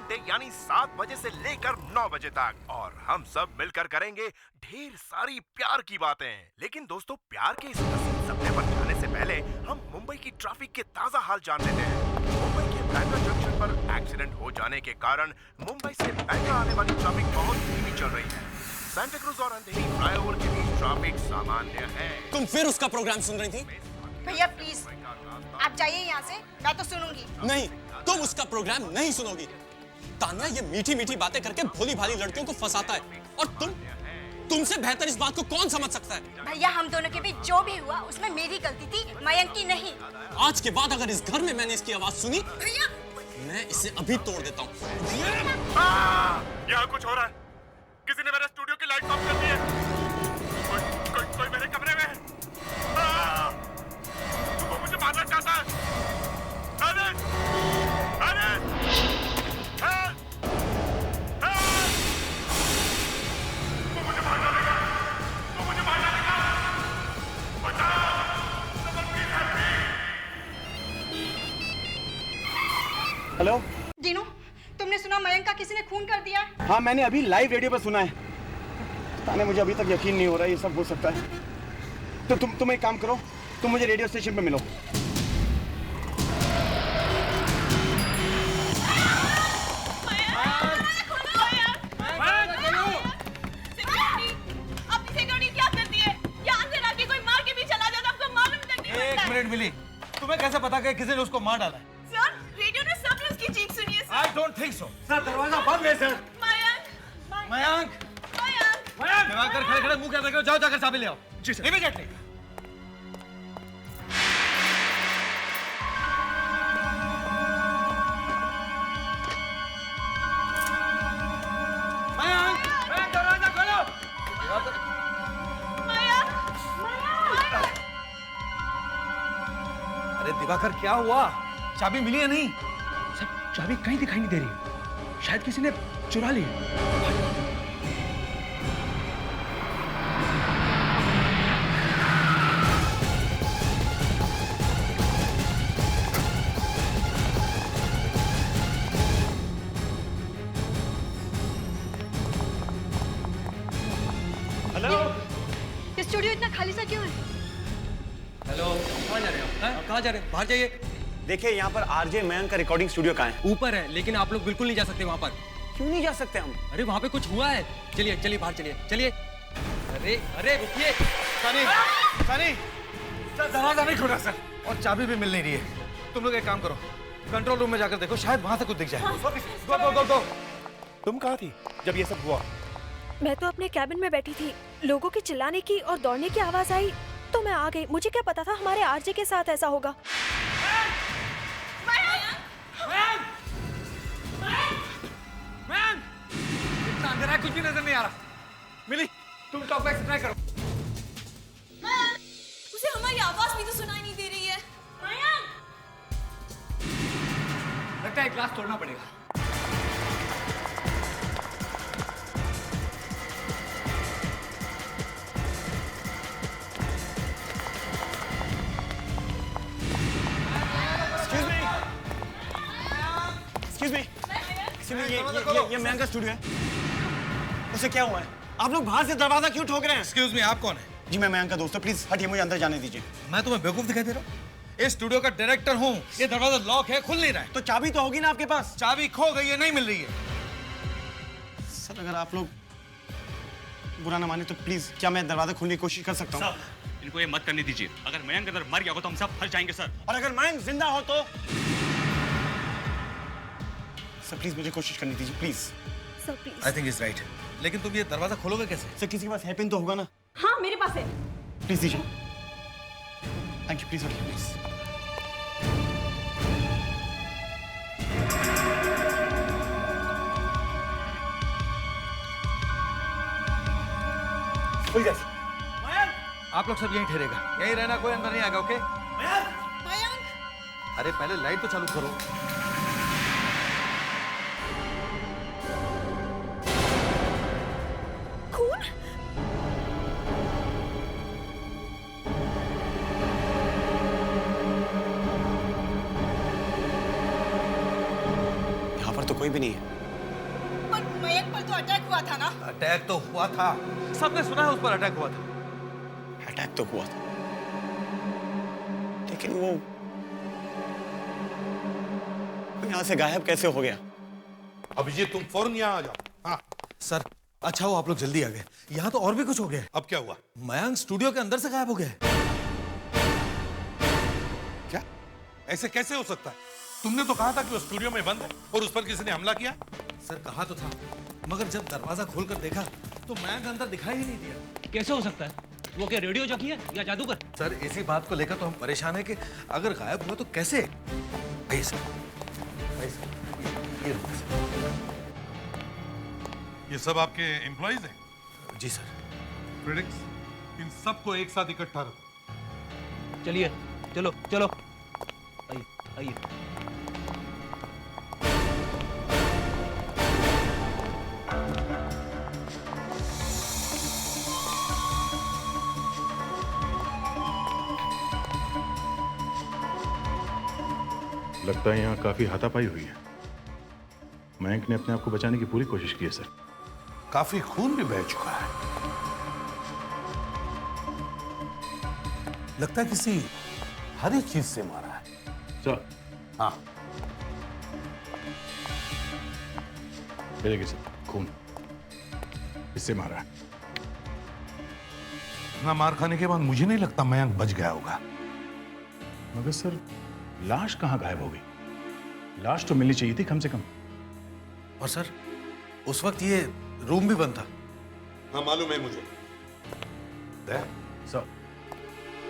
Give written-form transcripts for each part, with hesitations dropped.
घंटे यानी 7 बजे से लेकर 9 बजे तक। और हम सब मिलकर करेंगे ढेर सारी प्यार की बातें। लेकिन दोस्तों, प्यार के इस हसीन सपने पर जाने से पहले हम मुंबई की ट्रैफिक के ताजा हाल जान लेते हैं। मुंबई के बैंड्रा जंक्शन पर एक्सीडेंट हो जाने के कारण मुंबई से बैंड्रा आने वाली ट्रैफिक बहुत धीमी चल रही है। सांता क्रूज और अंधेरी फ्लाईओवर के बीच ट्रैफिक सामान्य है। तुम फिर उसका प्रोग्राम सुन रही थी? भैया प्लीज आप जाइए यहाँ से, मैं तो सुनूंगी। नहीं, तुम उसका प्रोग्राम नहीं सुनोगी। तान्या ये मीठी मीठी बातें करके भोली भाली लड़कियों को फंसाता है, और तुमसे बेहतर इस बात को कौन समझ सकता है? भैया हम दोनों के बीच जो भी हुआ उसमें मेरी गलती थी, मयंक की नहीं। आज के बाद अगर इस घर में मैंने इसकी आवाज सुनी, भैया मैं इसे अभी तोड़ देता हूँ। यहाँ कुछ हो रहा है। किसी ने मेरे स्टूडियो की लाइट ऑफ कर दी है। कोई मेरे कमरे में है। वो मुझे मारना चाहता है। अरे मुझे मार डालेगा। वो मुझे मार डालेगा। हेलो दीनू, तुमने सुना मयंक का किसी ने खून कर दिया? हाँ, मैंने अभी लाइव रेडियो पर सुना है। ताने मुझे अभी तक यकीन नहीं हो रहा है ये सब हो सकता है। तो तुम एक काम करो, तुम मुझे रेडियो स्टेशन पे मिलो। एक मिनट मिली, तुम्हें कैसे पता कि किसी ने उसको मार डाला है? सर, रेडियो ने सबने उसकी चीख सुनी है sir. I don't think so. Sir, दरवाजा बंद है सर। मयंक, दिवाकर खड़े खड़े मुंह क्या देख रहे हो? जाओ जाकर चाबी ले आओ। जी सर। इमीडिएटली। मयंक, दरवाजा खोलो। अरे दिवाकर, क्या हुआ? चाबी मिली है नहीं? सर, चाबी कहीं दिखाई नहीं दे रही। शायद किसी ने चुरा ली। हेलो, ये स्टूडियो इतना खाली सा क्यों है? हेलो, कहाँ जा रहे हो? कहाँ जा रहे हो? बाहर जाइए। देखिए यहाँ पर आरजे मयंक का रिकॉर्डिंग स्टूडियो कहाँ है? ऊपर है, लेकिन आप लोग बिल्कुल नहीं जा सकते वहाँ पर। क्यों नहीं जा सकते हम? अरे वहाँ पे कुछ हुआ है। चलिए चलिए बाहर चलिए, चलिए। अरे अरे रुकिए। सनी, सर दरवाजा नहीं खुला सर, और चाबी भी मिल नहीं रही है। तुम लोग एक काम करो, कंट्रोल रूम में जाकर देखो, शायद वहाँ से कुछ दिख जाए। गो। तुम कहाँ थी जब ये सब हुआ? मैं तो अपने कैबिन में बैठी थी। लोगों के चिल्लाने की और दौड़ने की आवाज आई तो मैं आ गई। मुझे क्या पता था हमारे आरजे के साथ ऐसा होगा। इतना अंधेरा है, कुछ भी नजर नहीं आ रहा। मिली, तुम टॉक बैक ट्राई करो। उसे हमारी आवाज भी तो सुनाई नहीं दे रही है। लगता है ग्लास तोड़ना पड़ेगा। Excuse me, ये मयंक का स्टूडियो है। उसे क्या हुआ है? आप लोग बाहर से दरवाजा क्यों ठोक रहे हैं? एक्सक्यूज मी, आप कौन है? जी मैं मयंक का दोस्त हूँ, प्लीज हटिए, मुझे अंदर जाने दीजिए। मैं तुम्हें बेवकूफ दिखाई दे रहा हूँ? इस स्टूडियो का डायरेक्टर हूँ। ये दरवाजा लॉक है, खुल नहीं रहा है। तो चाबी तो होगी ना आपके पास? चाबी खो गई है, नहीं मिल रही है। सर अगर आप लोग बुरा ना माने तो प्लीज क्या मैं दरवाजा खोलने की कोशिश कर सकता हूँ? इनको ये मत करने दीजिए। अगर मयंक अंदर मर गया हो तो हम सब फंस जाएंगे सर। और अगर मयंक जिंदा हो तो? सर प्लीज मुझे कोशिश करनी दीजिए, please. Sir please. I think is right. लेकिन तुम ये दरवाजा खोलोगे कैसे? सर किसी के पास हेयर पिन तो होगा ना? हाँ मेरे पास है। प्लीज दीजिए। थैंक यू, प्लीज हटिए प्लीज। आप लोग सब यहीं ठहरेगा, यहीं रहना, कोई अंदर नहीं आएगा। ओके? अरे पहले लाइट तो चालू करो। खून? यहाँ पर तो कोई भी नहीं है। पर मयंक पर तो अटैक हुआ था ना? अटैक तो हुआ था, सबने सुना है उस पर अटैक हुआ था। अटैक तो हुआ था, लेकिन वो यहाँ से गायब कैसे हो गया? अभिजीत तुम फौरन यहाँ आ जाओ। हाँ सर अच्छा हो आप लोग जल्दी आ गए, यहाँ तो और भी कुछ हो गया। अब क्या हुआ? मयंक स्टूडियो के अंदर से गायब हो गया। क्या? ऐसे कैसे हो सकता है? तुमने तो कहा था कि वो स्टूडियो में बंद है और उस पर किसी ने हमला किया। सर कहा तो था, मगर जब दरवाजा खोलकर देखा तो मयंक अंदर दिखाई ही नहीं दिया। कैसे हो सकता है? वो क्या रेडियो जॉकी है या जादूगर? सर इसी बात को लेकर तो हम परेशान हैं कि अगर गायब हुआ तो कैसे? आइए सर, आइए सर, ये लो सर। ये सब आपके एम्प्लॉइज हैं? जी सर। प्रेडिक्स, इन सबको एक साथ इकट्ठा रखो। चलिए चलो चलो, आइए आइए। लगता है यहाँ काफी हाथापाई हुई है। मयंक ने अपने आप को बचाने की पूरी कोशिश की है सर। काफी खून भी बह चुका है। लगता है किसी हरी चीज से मारा है। सर हाँ देखिए सर, खून इससे मारा है। इतना मार खाने के बाद मुझे नहीं लगता मयंक बच गया होगा। मगर सर लाश कहाँ गायब हो गई? लाश तो मिलनी चाहिए थी कम से कम। और सर उस वक्त ये रूम भी बंद था। हाँ मालूम है मुझे। सर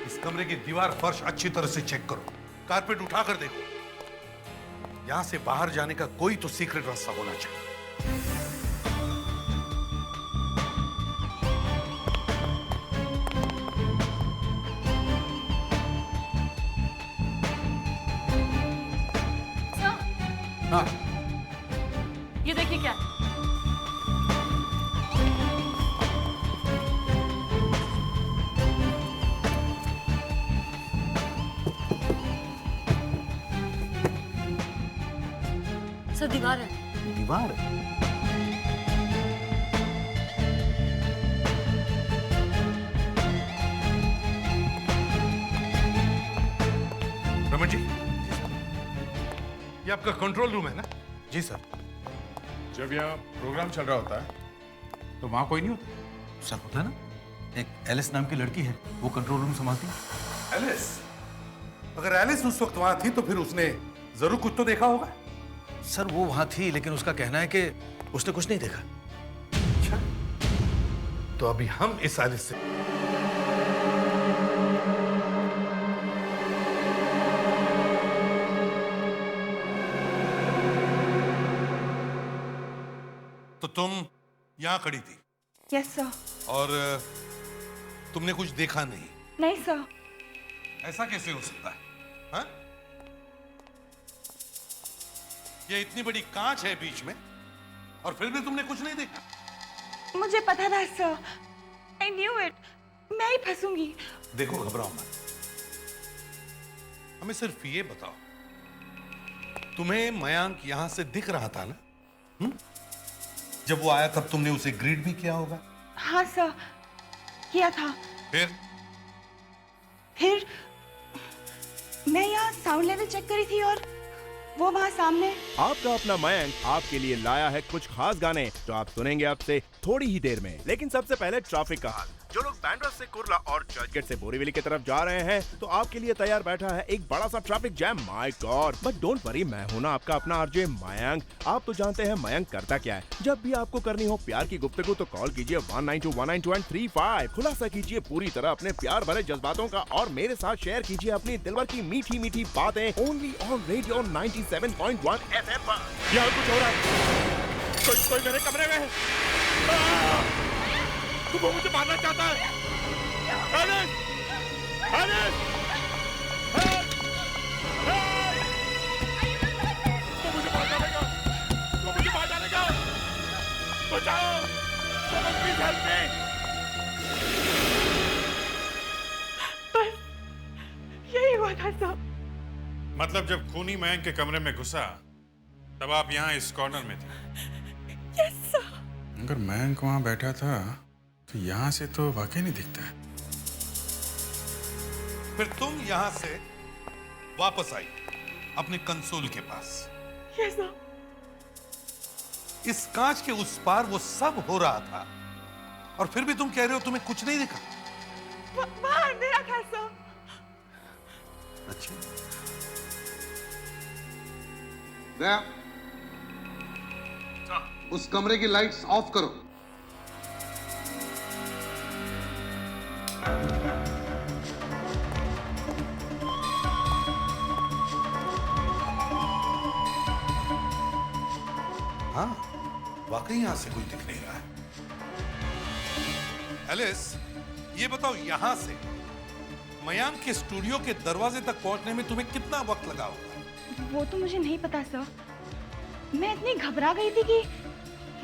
इस कमरे की दीवार फर्श अच्छी तरह से चेक करो, कारपेट उठाकर देखो। यहां से बाहर जाने का कोई तो सीक्रेट रास्ता होना चाहिए। हाँ ये देखिए क्या? सर दीवार है। दीवार? रमन जी, ये आपका कंट्रोल रूम है ना? जी सर। जब यहाँ प्रोग्राम चल रहा होता है तो वहां कोई नहीं होता? सर होता है ना, एक एलिस नाम की लड़की है, वो कंट्रोल रूम संभालती है। एलिस? अगर एलिस उस वक्त वहां थी तो फिर उसने जरूर कुछ तो देखा होगा। सर वो वहां थी, लेकिन उसका कहना है कि उसने कुछ नहीं देखा। अच्छा, तो अभी हम इस एलिस से तो तुम यहां खड़ी थी? Yes sir. और तुमने कुछ देखा नहीं? नहीं सर। ऐसा कैसे हो सकता है? हाँ? ये इतनी बड़ी कांच है बीच में और फिर भी तुमने कुछ नहीं देखा? मुझे पता था सर, आई न्यू इट, मैं ही फंसूंगी। देखो घबराओ मत, हमें सिर्फ ये बताओ, तुम्हें मयंक यहां से दिख रहा था ना? जब वो आया तब तुमने उसे ग्रीट भी किया होगा? हाँ सर, किया था। फिर मैं यहाँ साउंड लेवल चेक करी थी और वो वहाँ सामने। आपका अपना मयंक आपके लिए लाया है कुछ खास गाने जो आप सुनेंगे आपसे थोड़ी ही देर में। लेकिन सबसे पहले ट्रैफिक का हाल। जो लोग बैंड्रा से कुर्ला और चर्चगेट से बोरीवली की तरफ जा रहे हैं तो आपके लिए तैयार बैठा है एक बड़ा सा traffic jam. My God, but don't worry, मैं हूं ना आपका अपना आरजे मयंक। आप तो जानते हैं मयंक करता क्या है। जब भी आपको करनी हो प्यार की गुफ्तगू तो कॉल कीजिए 192192 खुलासा कीजिए पूरी तरह अपने प्यार भरे जज्बातों का और मेरे साथ शेयर कीजिए अपनी दिलवर की मीठी मीठी बातें ओनली ऑन रेडियो 97.1 FM पर। यहाँ कुछ हो रहा है, कोई मेरे कमरे में है। वो मुझे मारना चाहता है। एलिस! एलिस! हेल्प! हेल्प! वो मुझे मार डालेगा। वो मुझे मार डालेगा। बचाओ! Someone please help me! बस यही हुआ था सब। मतलब जब खूनी मयंक के कमरे में घुसा तब आप यहाँ इस कॉर्नर में थे? Yes sir. अगर मयंक वहां बैठा था तो यहां से तो वाकई नहीं दिखता है। फिर तुम यहां से वापस आई अपने कंसोल के पास। Yes sir. इस कांच के उस पार वो सब हो रहा था और फिर भी तुम कह रहे हो तुम्हें कुछ नहीं दिखा। वहाँ अंधेरा था सर। अच्छा, दया, उस कमरे की लाइट्स ऑफ करो। हाँ, वाकई यहां से कोई दिख नहीं रहा है। एलिस, ये बताओ यहां से मयंक के स्टूडियो के दरवाजे तक पहुंचने में तुम्हें कितना वक्त लगा होगा? वो तो मुझे नहीं पता सर। मैं इतनी घबरा गई थी कि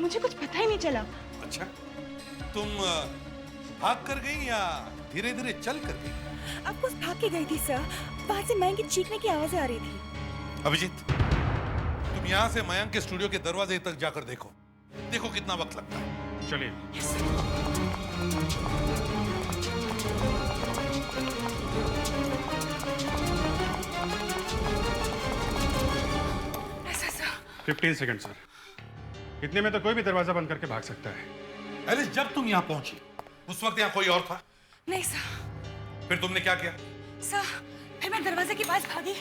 मुझे कुछ पता ही नहीं चला। अच्छा, तुम भाग कर गई या धीरे धीरे चल कर गई? अब कुछ भाग के गई थी सर। वहां से मयंक की चीखने की आवाजें आ रही थी। अभिजीत, तुम यहां से मयंक के स्टूडियो के दरवाजे तक जाकर देखो कितना वक्त लगता है। चलिए। ऐसा सर। 15 second sir. इतने में तो कोई भी दरवाजा बंद करके भाग सकता है। एलिस, जब तुम यहां पहुंची उस वक्त यहां कोई और था? नहीं सर। फिर तुमने क्या किया? सर, फिर मैं दरवाजे के पास भागी,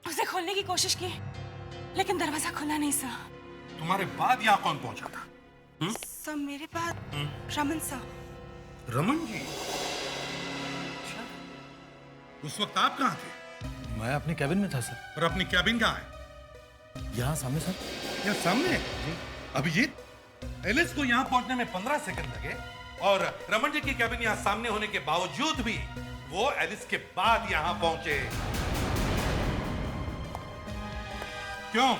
उसे खोलने की कोशिश की, लेकिन दरवाजा खुला नहीं सर। तुम्हारे बाद यहां कौन पहुंचा था? सर, मेरे बाद रमन सर। रमन जी? अच्छा, उस वक्त आप कहां थे? मैं अपने कैबिन में था सर। और अपनी कैबिन कहां है? यहाँ सामने सर। यहाँ सामने? अभिजीत, एलिस को यहाँ पहुंचने में 15 सेकंड लगे और रमन जी की कैबिन यहाँ सामने होने के बावजूद भी वो एलिस के बाद यहाँ पहुंचे। क्यों?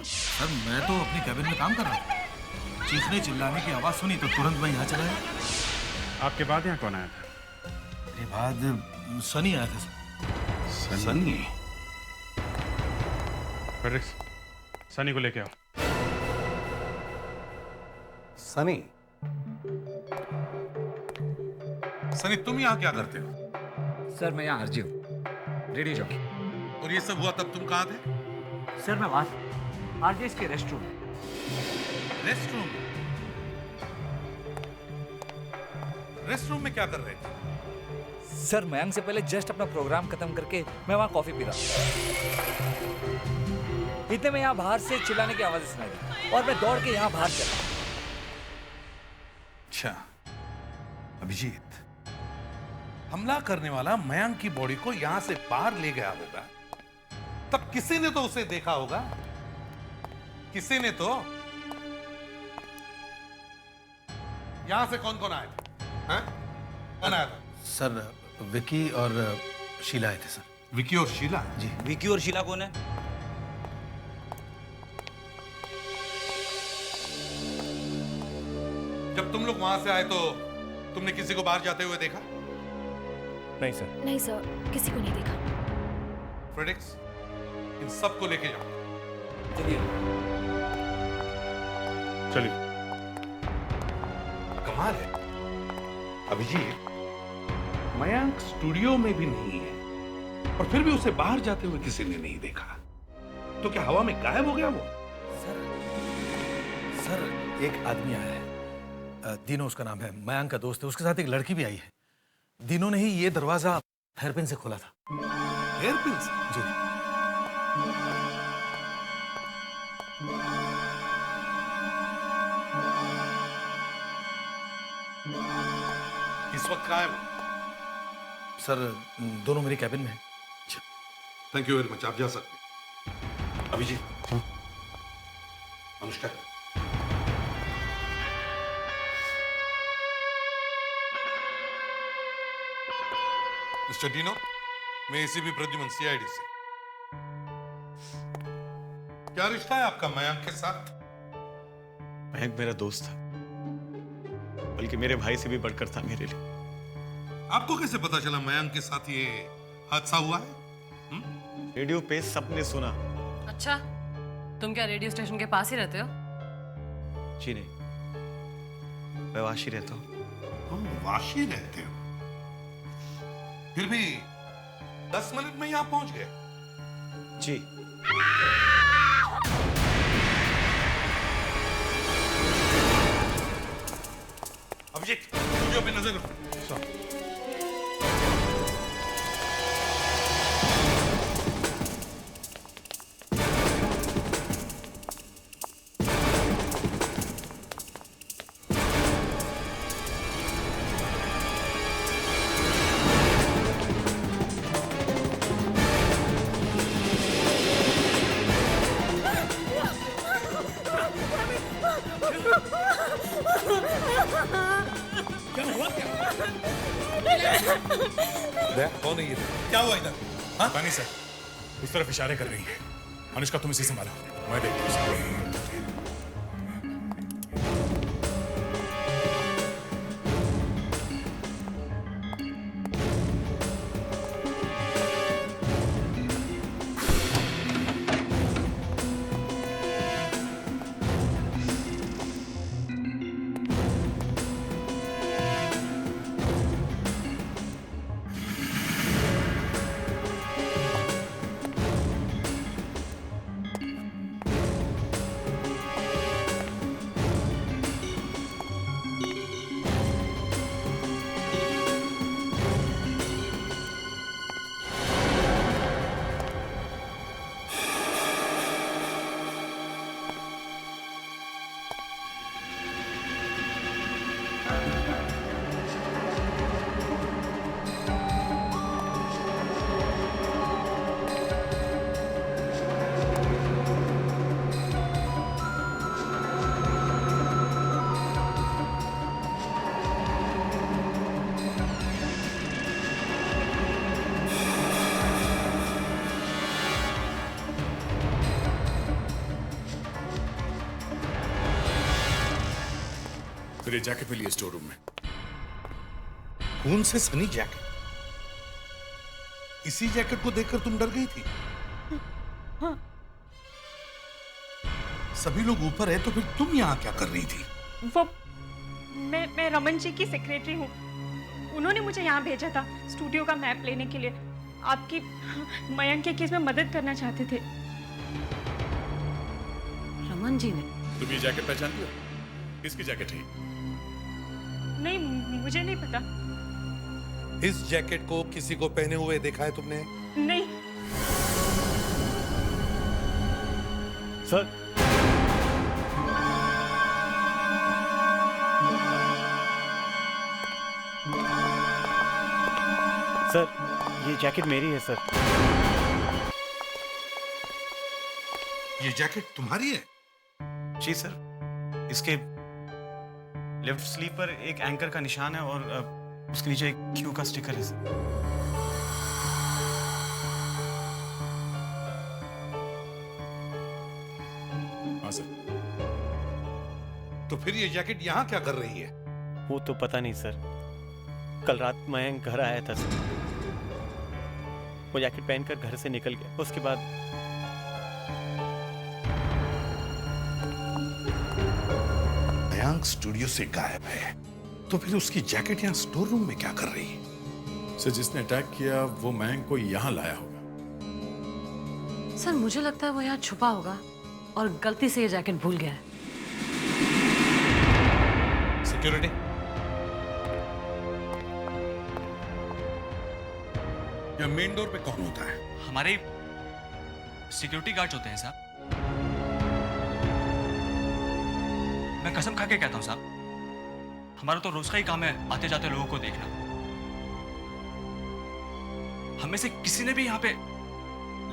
सर, मैं तो अपनी कैबिन में काम कर रहा था। चीखने चिल्लाने की आवाज सुनी तो तुरंत मैं यहाँ चला गया। आपके बाद यहाँ कौन आया था? मेरे बाद सनी आया था सर। सनी? फ्रेडरिक्स, सनी को लेके आओ। सनी? सनी, तुम यहाँ क्या करते हो? सर, मैं यहाँ आरजी हूँ, रेडियो जॉकी। और ये सब हुआ तब तुम कहाँ थे? सर, मैं वहां आरजेएस के रेस्टरूम। रेस्टरूम? रेस्टरूम में क्या कर रहे थे? सर, मयंक से पहले जस्ट अपना प्रोग्राम खत्म करके मैं वहां कॉफी पी रहा। इतने में यहाँ बाहर से चिल्लाने की आवाज सुनाई दी और मैं दौड़ के यहाँ बाहर चला। अच्छा, अभिजीत, हमला करने वाला मयंक की बॉडी को यहां से बाहर ले गया होगा, तब किसी ने तो उसे देखा होगा। किसी ने तो। यहां से कौन कौन आया था? हाँ? कौन आया था? सर, विकी और शीला आए थे सर। विकी और शीला? जी। विकी और शीला कौन है? जब तुम लोग वहां से आए तो तुमने किसी को बाहर जाते हुए देखा? नहीं सर। नहीं सर, किसी को नहीं देखा। फ्रेडरिक्स, इन सबको लेके जाओ। चलिए। कमाल है अभिजीत, मयंक स्टूडियो में भी नहीं है और फिर भी उसे बाहर जाते हुए किसी ने नहीं देखा। तो क्या हवा में गायब हो गया वो? सर, एक आदमी आया है, दीनो उसका नाम है, मयंक का दोस्त है। उसके साथ एक लड़की भी आई है। दीनो ने ही ये दरवाजा हेयरपिन से खोला था। हेयरपिन से? जी। इस वक्त कहाँ है वो? सर, दोनों मेरी कैबिन में हैं। थैंक यू वेरी मच, आप जा सकते हैं। अभिजीत, अनुष्का, मिस्टर डीनो, मैं एसीपी प्रद्युमन, सीआईडी से। क्या रिश्ता है आपका मयंक के साथ? मयंक मेरा दोस्त था, बल्कि मेरे भाई से भी बढ़कर था मेरे लिए। आपको कैसे पता चला मयंक के साथ ये हादसा हुआ है? रेडियो पे सबने सुना। अच्छा, तुम क्या रेडियो स्टेशन के पास ही रहते हो? जी नहीं, मैं वाशी रहता हूँ। वाशी रहते हो? फिर भी 10 मिनट में यहाँ पहुंच गए? जी। अभिजीत, स्टूडियो पे नजर रखो। कौन है ये? क्या हुआ इधर? पता नहीं सर, उस तरफ इशारे कर रही है। अनुष्का तुम इसे संभालो, मैं देखता हूँ। फिर ये जैकेट मिली है स्टोर रूम में। कौन से सनी जैकेट? इसी जैकेट को देखकर तुम डर गई थी? हाँ। सभी लोग ऊपर है तो फिर तुम यहाँ क्या कर रही थी? वो मैं रमन जी की सेक्रेटरी हूँ। उन्होंने मुझे यहाँ भेजा था स्टूडियो का मैप लेने के लिए। आपकी मयंक के केस में मदद करना चाहते थे। रमन जी ने? तुम ये जैकेट पहचानती हो? किसकी जैकेट है? नहीं, मुझे नहीं पता। इस जैकेट को किसी को पहने हुए देखा है तुमने? नहीं। सर, सर, ये जैकेट मेरी है सर। ये जैकेट तुम्हारी है? जी सर, इसके लेफ्ट स्लीव पर एक एंकर का निशान है और उसके नीचे एक क्यू का स्टिकर है सर। हाँ सर। तो फिर ये जैकेट यहाँ क्या कर रही है? वो तो पता नहीं सर। कल रात मयंक घर आया था सर। वो जैकेट पहनकर घर से निकल गया। उसके बाद मयंक स्टूडियो से गायब है, तो फिर उसकी जैकेट यहाँ स्टोर रूम में क्या कर रही है? सर, जिसने अटैक किया वो मयंक को यहाँ लाया होगा। सर मुझे लगता है वो यहाँ छुपा होगा और गलती से ये जैकेट भूल गया है। सिक्योरिटी, या मेन डोर पे कौन होता है? हमारे सिक्योरिटी गार्ड्स होते हैं साहब। मैं कसम खा के कहता हूं साहब, हमारा तो रोज का ही काम है आते जाते लोगों को देखना। हमें से किसी ने भी यहाँ पे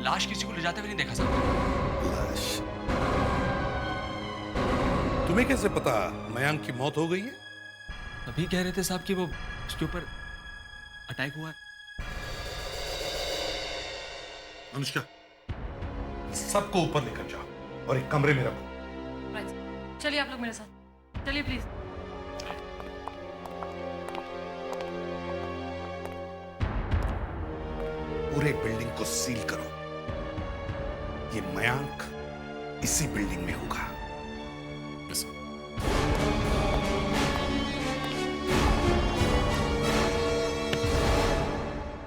लाश किसी को ले जाते हुए नहीं देखा साहब। लाश? तुम्हें कैसे पता मयंक की मौत हो गई है? अभी कह रहे थे साहब कि वो उसके ऊपर अटैक हुआ है। अनुष्का, सबको ऊपर लेकर जाओ और एक कमरे में रखो। चलिए आप लोग मेरे साथ, चलिए प्लीज। पूरे बिल्डिंग को सील करो। ये मयंक इसी बिल्डिंग में होगा।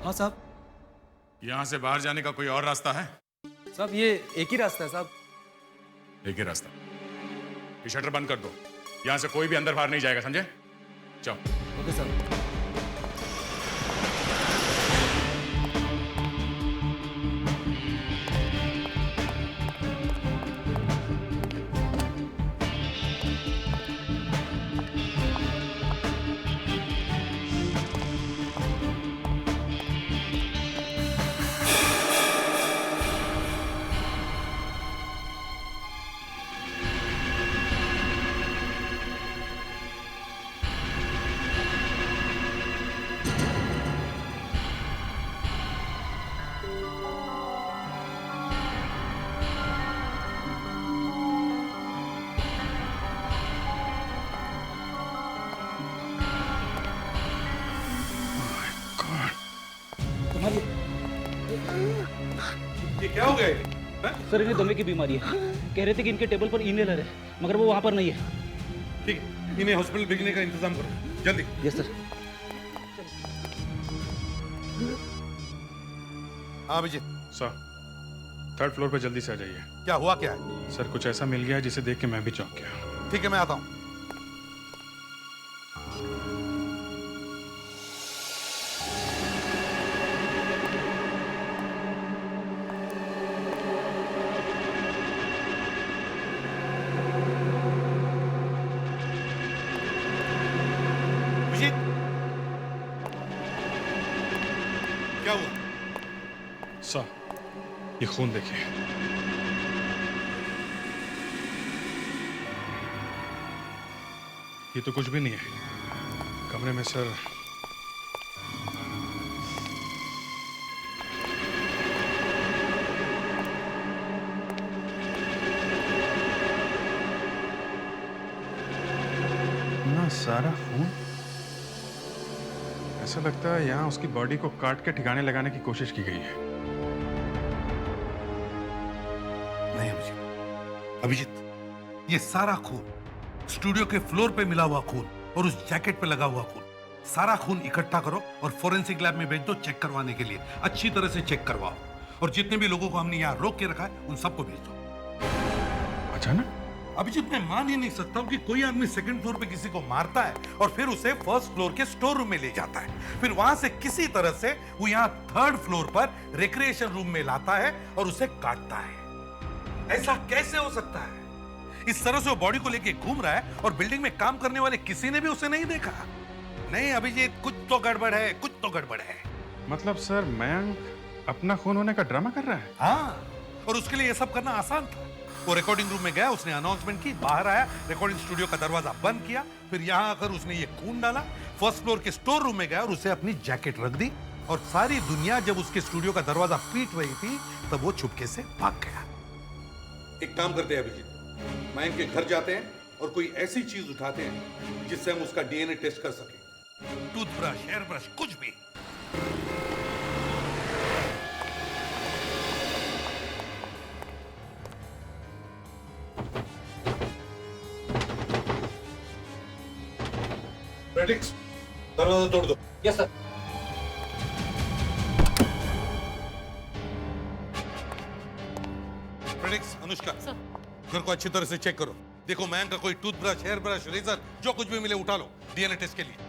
हाँ साहब। यहाँ से बाहर जाने का कोई और रास्ता है? साहब ये एक ही रास्ता है साहब। एक ही रास्ता। ये शटर बंद कर दो, यहाँ से कोई भी अंदर बाहर नहीं जाएगा, समझे? जाओ। ओके साहब। ये क्या हो गया? सर इन्हें दमे की बीमारी है। कह रहे थे कि इनके टेबल पर इनहेलर है, मगर वो वहां पर नहीं है। ठीक है, इन्हें हॉस्पिटल भेजने का इंतजाम करो जल्दी। Yes sir. हाँ अभिजीत। सर, 3rd फ्लोर पे जल्दी से आ जाइए। क्या हुआ क्या है? सर, कुछ ऐसा मिल गया है जिसे देख के मैं भी चौंक गया। ठीक है, मैं आता हूँ। क्या हुआ? सर, ये खून देखिए। ये तो कुछ भी नहीं है कमरे में सर। ना सारा खून। ऐसा लगता है यहाँ उसकी बॉडी को काट के ठिकाने लगाने की कोशिश की गई है। नहीं अभिजीत, अभिजीत, ये सारा खून स्टूडियो के फ्लोर पे मिला हुआ खून और उस जैकेट पे लगा हुआ खून, सारा खून इकट्ठा करो और फोरेंसिक लैब में भेज दो चेक करवाने के लिए। अच्छी तरह से चेक करवाओ और जितने भी लोगों को हमने यहाँ रोक के रखा है उन सबको भेज दो। अचानक? अभिजीत, मैं मान ही नहीं सकता हूँ कि कोई आदमी 2nd फ्लोर पे किसी को मारता है और फिर उसे 1st फ्लोर के स्टोर रूम में ले जाता है, फिर वहां से किसी तरह से वो यहाँ 3rd फ्लोर पर रिक्रिएशन रूम में लाता है और उसे काटता है। ऐसा कैसे हो सकता है? इस तरह से वो बॉडी को लेके घूम रहा है और बिल्डिंग में काम करने वाले किसी ने भी उसे नहीं देखा। नहीं अभिजीत, कुछ तो गड़बड़ है, कुछ तो गड़बड़ है। मतलब सर, मयंक अपना खून होने का ड्रामा कर रहा है? हाँ, और उसके लिए ये सब करना आसान था। वो रिकॉर्डिंग रूम में गया, उसने अनाउंसमेंट की, बाहर आया, रिकॉर्डिंग स्टूडियो का दरवाजा बंद किया, फिर यहाँ आकर उसने ये खून डाला, 1st फ्लोर के स्टोर रूम में गया और उसे अपनी जैकेट रख दी और सारी दुनिया जब उसके स्टूडियो का दरवाजा पीट रही थी तब वो चुपके से भाग गया। एक काम करते हैं अभिजीत, मयंक के घर जाते हैं और कोई ऐसी चीज उठाते हैं जिससे हम उसका डीएनए टेस्ट कर सकें। टूथब्रश, हेयर ब्रश, कुछ भी। प्रेडिक्स, दरवाजा तोड़ दो। Yes sir. प्रेडिक्स, अनुष्का, घर को अच्छी तरह से चेक करो। देखो मयंक का कोई टूथब्रश, हेयर ब्रश, रेजर, जो कुछ भी मिले उठा लो डीएनए टेस्ट के लिए।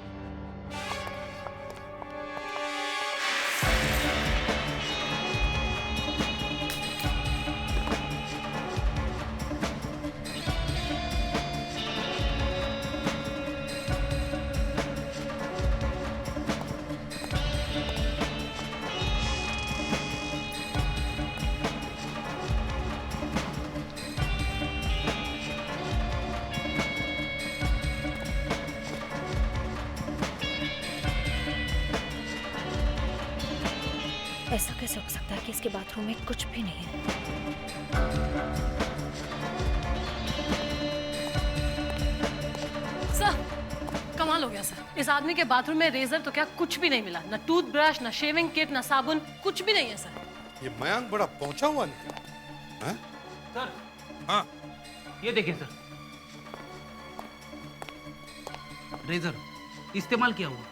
ऐसा कैसे हो सकता है कि इसके बाथरूम में कुछ भी नहीं है? सर, कमाल हो गया सर। इस आदमी के बाथरूम में रेजर तो क्या कुछ भी नहीं मिला, ना टूथब्रश, ना शेविंग किट, ना साबुन, कुछ भी नहीं है सर। ये मयंक बड़ा पहुंचा हुआ निकला। सर, हाँ ये देखिए सर, रेजर इस्तेमाल किया हुआ।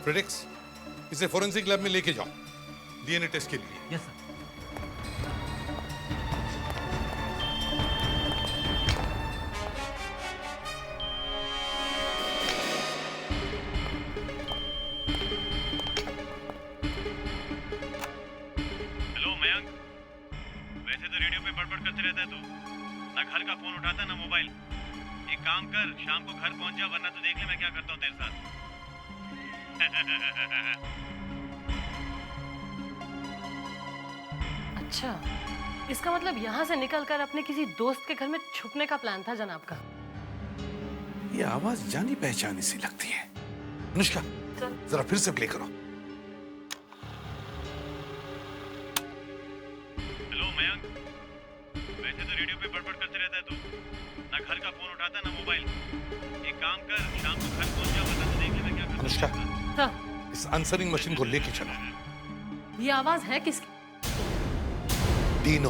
फ्रेडिक्स, इसे फोरेंसिक लैब में लेके जाओ डीएनए टेस्ट के लिए। Yes sir. हेलो मयंक, वैसे तो रेडियो पे बड़बड़ करते रहता है तू, ना घर का फोन उठाता ना मोबाइल। एक काम कर, शाम को घर पहुंच जा, वरना तो देख ले मैं क्या करता हूँ तेरे साथ। अच्छा, इसका मतलब यहाँ से निकलकर अपने किसी दोस्त के घर में छुपने का प्लान था जनाब का। ये आवाज जानी पहचानी सी लगती है। अनुष्का, जरा फिर से प्ले करो। हेलो मयंक, वैसे तो रेडियो पे बड़बड़ करते रहता है तू, ना घर का फोन उठाता ना मोबाइल। एक काम कर, शाम को घर पहुंच जा, वरना तो देख ले मैं क्या करता हूँ। अनुष्का, हाँ, इस आंसरिंग मशीन को लेके चलो। ये आवाज है किसकी? Dino.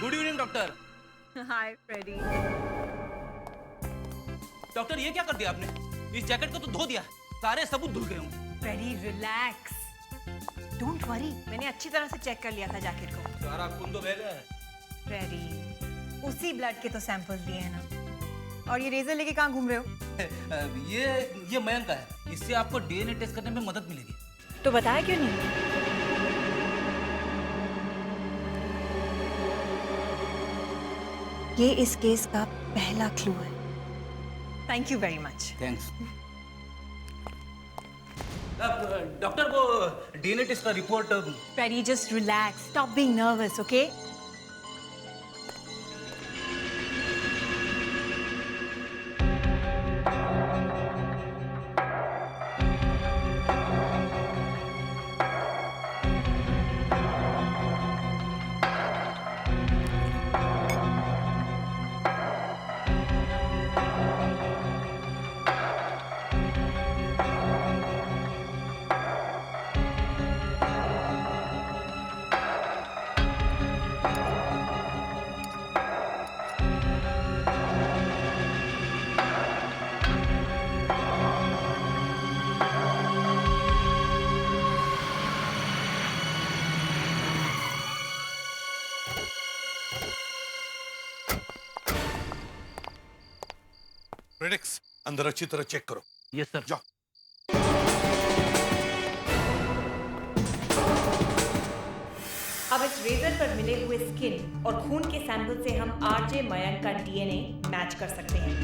Good evening doctor. Hi Freddy. Doctor ये क्या कर दिया आपने? इस जैकेट को तो धो दिया, सारे सबूत धुल गए होंगे। फ्रेडी रिलैक्स, डोंट वरी, मैंने अच्छी तरह से चेक कर लिया था जैकेट को। सारा खून तो बह गया है। फ्रेडी, उसी ब्लड के तो सैंपल्स लिए हैं ना। और ये रेजर लेके कहाँ घूम रहे हो? ये मयंक का है, इससे आपको डीएनए टेस्ट करने में मदद मिलेगी। तो बताया क्यों नहीं? ये इस केस का पहला क्लू है। Thank you very much. Thanks. Doctor, वो डीएनए टेस्ट का report. Freddy just relax, stop being nervous, okay? फ्रेडिक्स, अंदर अच्छी तरह चेक करो। Yes sir. जाओ। अब इस रेजर पर मिले हुए स्किन और खून के सैंपल से हम आरजे मयंक का डीएनए मैच कर सकते हैं।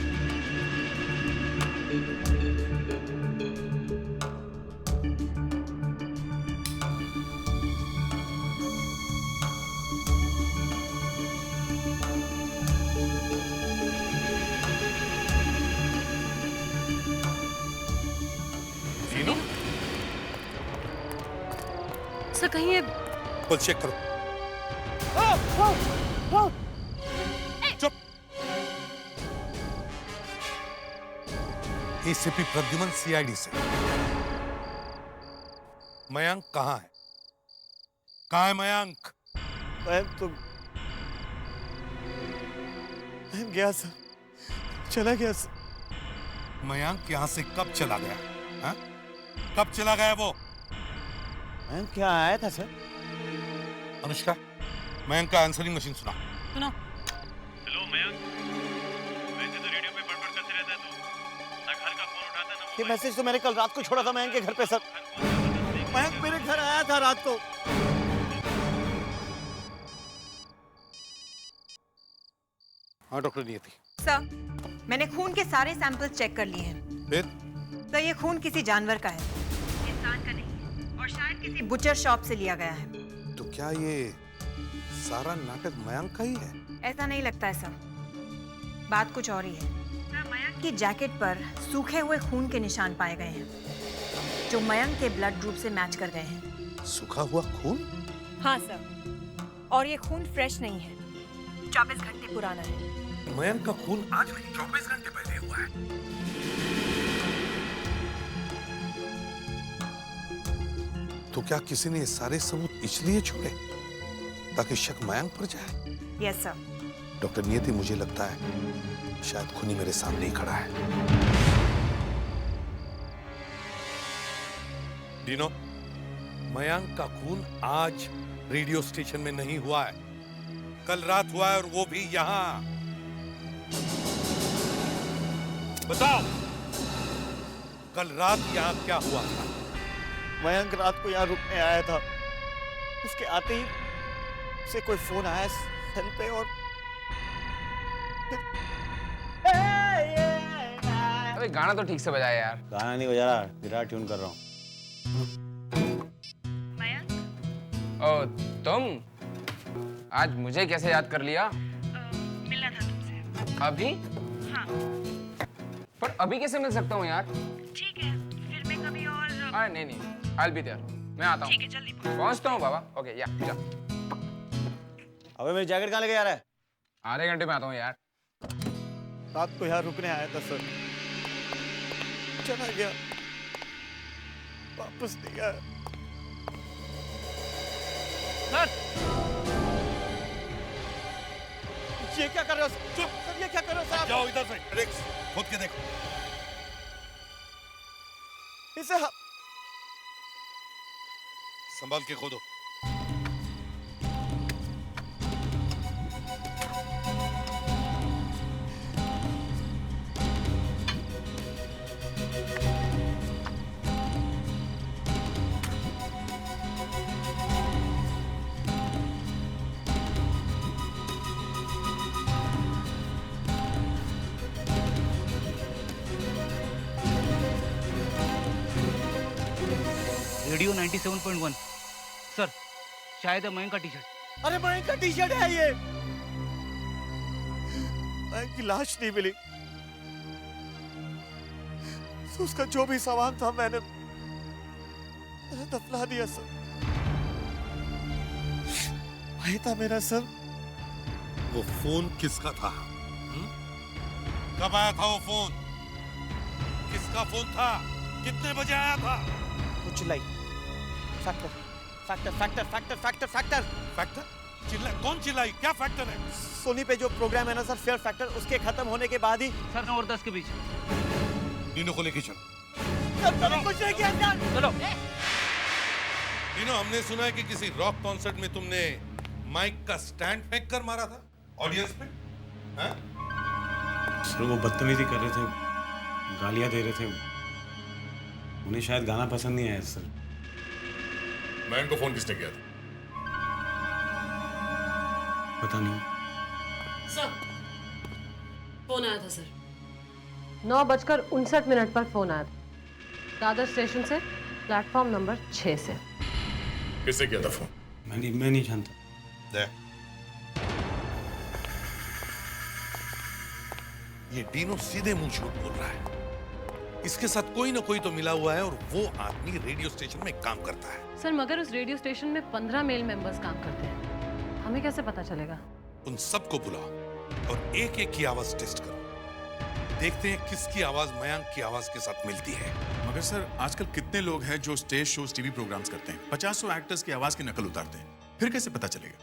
सर कहीं ये खुद चेक करो। चुप। एसीपी प्रद्युमन, सीआईडी से। मयंक कहाँ है? कहाँ है मयंक? तो गया सर, चला गया सर। मयंक यहाँ से कब चला गया? हा? कब चला गया वो? मयंक क्या आया था सर? अनुष्का, मयंक का आंसरिंग मशीन सुना। सुना। हेलो मयंक, वैसे तो रेडियो पे बड़बड़ करते रहता है तू, ना घर का फोन उठाता ना ये मैसेज तो मैंने कल रात को छोड़ा था मयंक के घर पे सर। मयंक मेरे घर आया था रात को। हाँ डॉक्टर नियति। सर, मैंने खून के सारे सैंपल्स चेक कर लिए हैं। फिर? सर, ये खून किसी जानवर का है, इंसान का नहीं है, और शायद किसी बुचर शॉप से लिया गया है। तो क्या ये सारा नाटक मयंक का ही है? ऐसा नहीं लगता है सर, बात कुछ और ही है। सर, की जैकेट पर सूखे हुए खून के निशान पाए गए हैं जो मयंक के ब्लड ग्रुप से मैच कर गए हैं। सूखा हुआ खून? हाँ सर, और ये खून फ्रेश नहीं है, 24 घंटे पुराना है। मयंक का खून आज नहीं 24 घंटे पहले हुआ है। तो क्या किसी ने ये सारे सबूत इसलिए छोड़े ताकि शक मयंक पर जाए? Yes sir. डॉक्टर नियति, मुझे लगता है शायद खूनी मेरे सामने ही खड़ा है। डीनो, मयंक का खून आज रेडियो स्टेशन में नहीं हुआ है, कल रात हुआ है, और वो भी यहां। बताओ, कल रात यहां क्या हुआ था? मयंक रात को यहाँ रुकने आया था, उसके आते ही उसे कोई फोन आया सेल पे, और अबे गाना तो ठीक से बजाया यार। गाना नहीं बजा रहा, गिटार ट्यून कर रहा हूँ। ओ तुम आज मुझे कैसे याद कर लिया? मिलना था तुमसे। अभी? हाँ। पर अभी कैसे मिल सकता हूँ यार? ठीक है, फिर मैं कभी और। अरे नहीं, I'll be there। मैं आता हूँ। ठीक है, जल्दी पहुँचता हूँ बाबा। ओके, या जा। अबे मेरी जैकेट कहाँ लेके जा रहा है? आधे घंटे में आता हूँ यार। रात को यहाँ रुकने आया था सर, चला गया, वापस नहीं आया। सर, ये क्या कर रहे हो? चुप! सर, ये क्या कर रहे हो सर? जाओ इधर से, रिक्स, खोद के देखो। इसे संभाल के खोदो। रेडियो 97.1 सर, शायद है मयंक का टी शर्ट। अरे मयंक का टी शर्ट है ये। मयंक की लाश नहीं मिली, तो उसका जो भी सामान था मैंने दफना दिया सर। वही था मेरा सर। वो फोन किसका था? कब आया था वो फोन? किसका फोन था? कितने बजे आया था? वो चिल्लाई, factor factor factor factor factor factor factor चिल्ला? कौन चिल्लाई? क्या फैक्टर है? सोनी पे जो प्रोग्राम है ना सर, फेयर फैक्टर, उसके खत्म होने के बाद ही सर 9 और 10 के बीच। नीनो को लेके चल। कुछ नहीं किया अंदर। चलो। नीनो, हमने सुना है कि किसी रॉक कॉन्सर्ट में तुमने माइक का स्टैंड फेंक कर मारा था ऑडियंस में, हैं? सर वो बदतमीजी कर रहे थे, गालियां दे रहे थे, उन्हें शायद गाना पसंद नहीं आया सर। मयंक को फोन किसने किया था? पता नहीं सर, फोन आया था सर। 9:59 पर फोन आया था दादर स्टेशन से, प्लेटफॉर्म नंबर 6 से। किससे किया था फोन? मैं नहीं जानता। ये डीनो सीधे मुंह झूठ बोल रहा है। इसके साथ कोई ना कोई तो मिला हुआ है, और वो आदमी रेडियो स्टेशन में काम करता है। सर मगर उस रेडियो स्टेशन में 15 मेल मेंबर्स काम करते हैं, हमें कैसे पता चलेगा? उन सबको बुलाओ और एक एक की आवाज टेस्ट करो, देखते हैं किसकी आवाज मयंक की आवाज के साथ मिलती है। मगर सर आजकल कितने लोग हैं जो स्टेज शोज, टीवी प्रोग्राम्स करते हैं, 50 एक्टर्स की आवाज की नकल उतारते हैं, फिर कैसे पता चलेगा?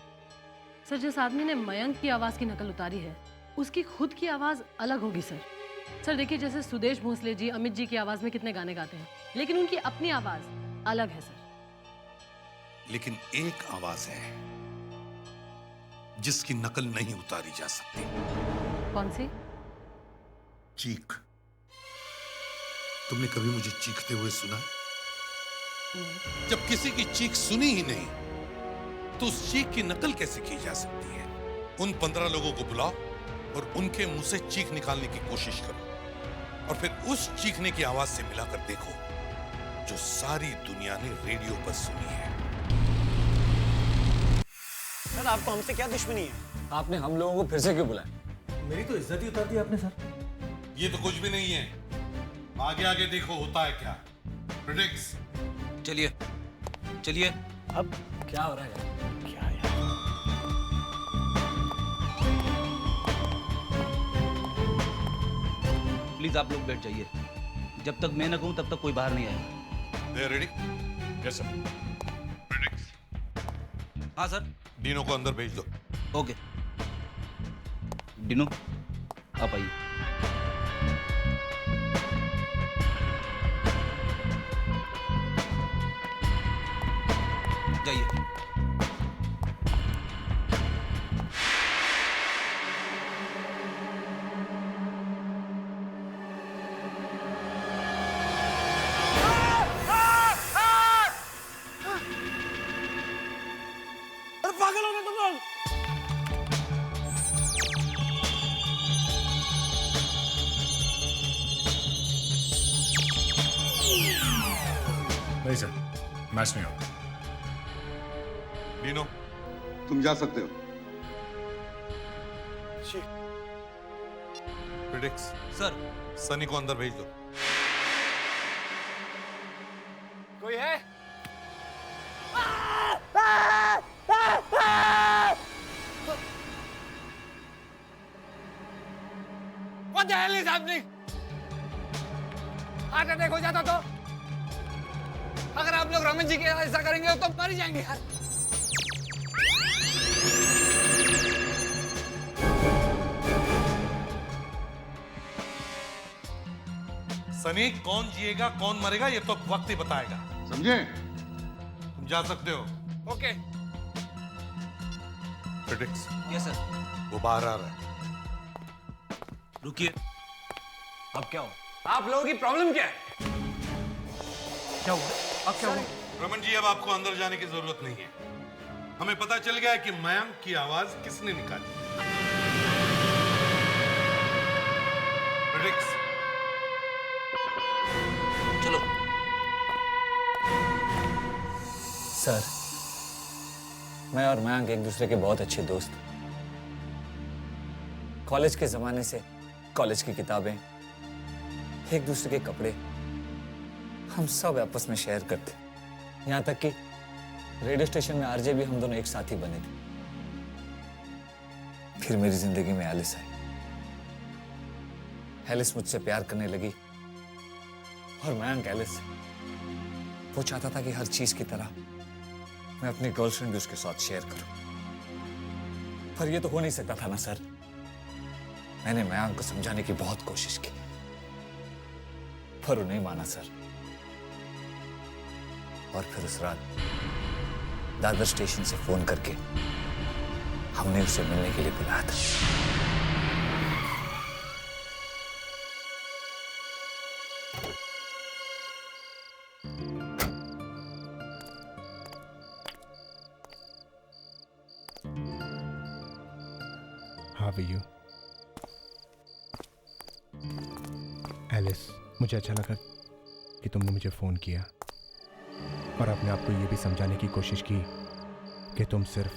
सर जिस आदमी ने मयंक की आवाज की नकल उतारी है, उसकी खुद की आवाज अलग होगी सर। सर देखिए, जैसे सुदेश भोसले जी, अमित जी की आवाज में कितने गाने गाते हैं, लेकिन उनकी अपनी आवाज अलग है सर। लेकिन एक आवाज है जिसकी नकल नहीं उतारी जा सकती। कौन सी? चीख। तुमने कभी मुझे चीखते हुए सुना? जब किसी की चीख सुनी ही नहीं, तो उस चीख की नकल कैसे की जा सकती है? उन 15 लोगों को बुलाओ और उनके मुंह से चीख निकालने की कोशिश करो, और फिर उस चीखने की आवाज से मिलाकर देखो जो सारी दुनिया ने रेडियो पर सुनी है। सर आपको हमसे क्या दुश्मनी है? आपने हम लोगों को फिर से क्यों बुलाया? मेरी तो इज्जत ही उतार दी आपने सर। ये तो कुछ भी नहीं है। आगे आगे देखो होता है क्या। प्रिडिक्स। चलिए चलिए। अब क्या हो रहा है यार? क्या यार? प्लीज आप लोग बैठ जाइए। जब तक मैं न कहूं तब तक कोई बाहर नहीं आएगा। They are ready? Yes sir. Predix. हाँ सर। डीनो को अंदर भेज दो। ओके। डिनो आप आइए। जाइए। पागल हो गए तुम लोग। नहीं सर, मैच नहीं होगा। डीनो तुम जा सकते हो। प्रिडिक्स। सर। सनी को अंदर भेज दो। कोई है? What the hell is happening? Heart attack हो जाता तो? अगर आप लोग रमन जी के ऐसा करेंगे तो मर जाएंगे यार। सनी, कौन जिएगा कौन मरेगा ये तो वक्त ही बताएगा। समझे? तुम जा सकते हो। ओके। प्रिडिक्स। Yes sir. वो बाहर आ रहा है। रुकिए। अब क्या हो? आप लोगों की प्रॉब्लम क्या है? क्या हुआ? अब क्या हुआ? रमन जी, अब आपको अंदर जाने की जरूरत नहीं है। हमें पता चल गया है कि मयंक की आवाज किसने निकाली। प्रिडिक्स। चलो। सर, मैं और मयंक एक दूसरे के बहुत अच्छे दोस्त। कॉलेज के जमाने से कॉलेज की किताबें, एक दूसरे के कपड़े, हम सब आपस में शेयर करते। यहाँ तक कि रेडियो स्टेशन में आरजे भी हम दोनों एक साथ ही बने थे। फिर मेरी जिंदगी में एलिस आई। एलिस मुझसे प्यार करने लगी और मयंक एलिस से। वो चाहता था कि हर चीज की तरह मैं अपनी गर्लफ्रेंड भी उसके साथ शेयर करूं, पर ये तो हो नहीं सकता था ना सर। मैंने मयंक को समझाने की बहुत कोशिश की, पर वो नहीं माना सर। और फिर उस रात दादर स्टेशन से फोन करके हमने उसे मिलने के लिए बुलाया था। How are you? एलिस, मुझे अच्छा लगा कि तुमने मुझे फ़ोन किया और अपने आप को ये भी समझाने की कोशिश की कि तुम सिर्फ।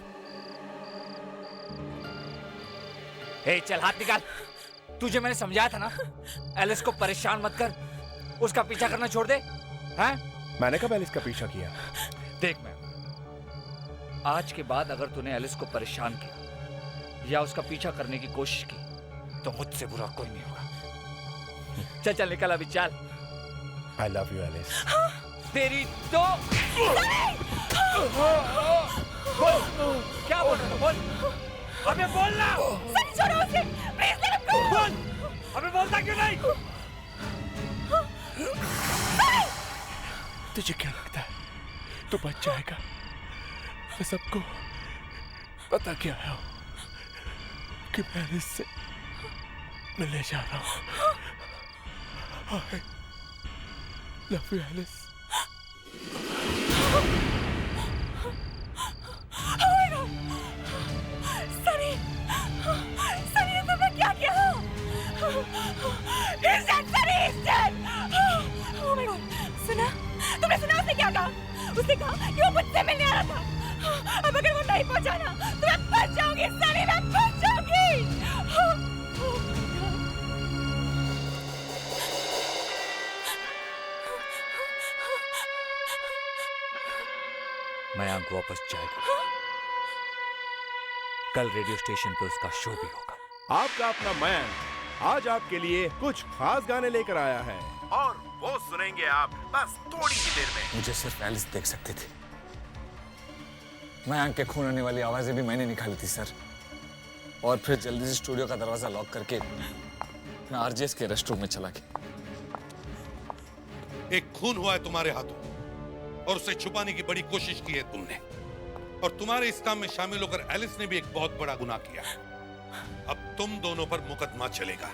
हे, चल हाथ निकाल। तुझे मैंने समझाया था ना, एलिस को परेशान मत कर, उसका पीछा करना छोड़ दे। हैं? मैंने कब एलिस का पीछा किया? देख मैं, आज के बाद अगर तूने एलिस को परेशान किया या उसका पीछा करने की कोशिश की तो मुझसे बुरा कोई नहीं होगा। चल चल निकल अभी, चल। I love you, Alice. तेरी तो बोल, क्या बोल रहा है? बोल, अबे बोल ना। सनी छोड़ो उसे, प्लीज लेट हिम गो। बोल, अबे बोलता क्यों नहीं? तुझे क्या लगता है तू बच जाएगा? मैं सबको पता क्या है कि मैं एलिस से मिलने जा रहा हूँ। I love you, Alice. Sunny, Sunny ये तुमने क्या किया? He's dead, Sunny, he's dead. Oh my God, सुना? तुमने सुना उसने क्या कहा? उसने कहा कि वो मुझसे मिलने आ रहा था। अब अगर वो नहीं पहुंचा ना तो मैं फंस जाऊंगी, सनी, मैं फंस जाऊंगी। मयंक वापस जाएगा। कल रेडियो स्टेशन पे उसका शो भी होगा। आपका अपना मयंक आज आपके लिए कुछ खास गाने लेकर आया है और वो सुनेंगे आप बस थोड़ी ही देर में। मुझे सिर्फ एलिस देख सकते थे। मयंक के खून होने वाली आवाजें भी मैंने निकाली थी सर। और फिर जल्दी से स्टूडियो का दरवाजा लॉक करके मैं आरजेएस के रेस्टरूम में चला गया। एक खून हुआ है तुम्हारे हाथों और उसे छुपाने की बड़ी कोशिश की है तुमने, और तुम्हारे इस काम में शामिल होकर एलिस ने भी एक बहुत बड़ा गुनाह किया है। अब तुम दोनों पर मुकदमा चलेगा।